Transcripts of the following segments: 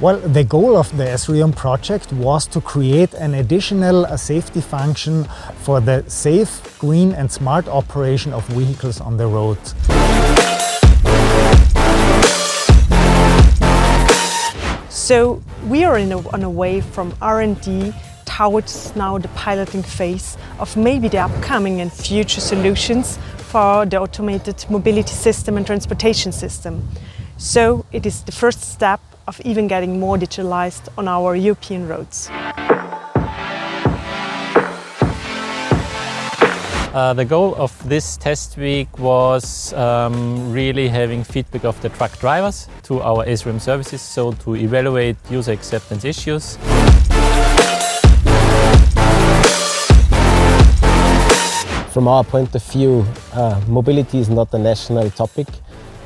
Well, the goal of the ESRIUM project was to create an additional safety function for the safe, green and smart operation of vehicles on the road. So we are on a way from R&D towards now the piloting phase of maybe the upcoming and future solutions for the automated mobility system and transportation system. So it is the first step of even getting more digitalized on our European roads. The goal of this test week was really having feedback of the truck drivers to our ESRIUM services, so to evaluate user acceptance issues. From our point of view, mobility is not a national topic,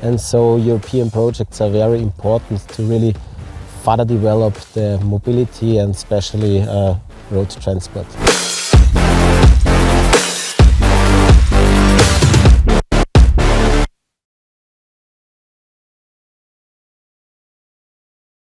and so European projects are very important to really further develop the mobility and especially road transport.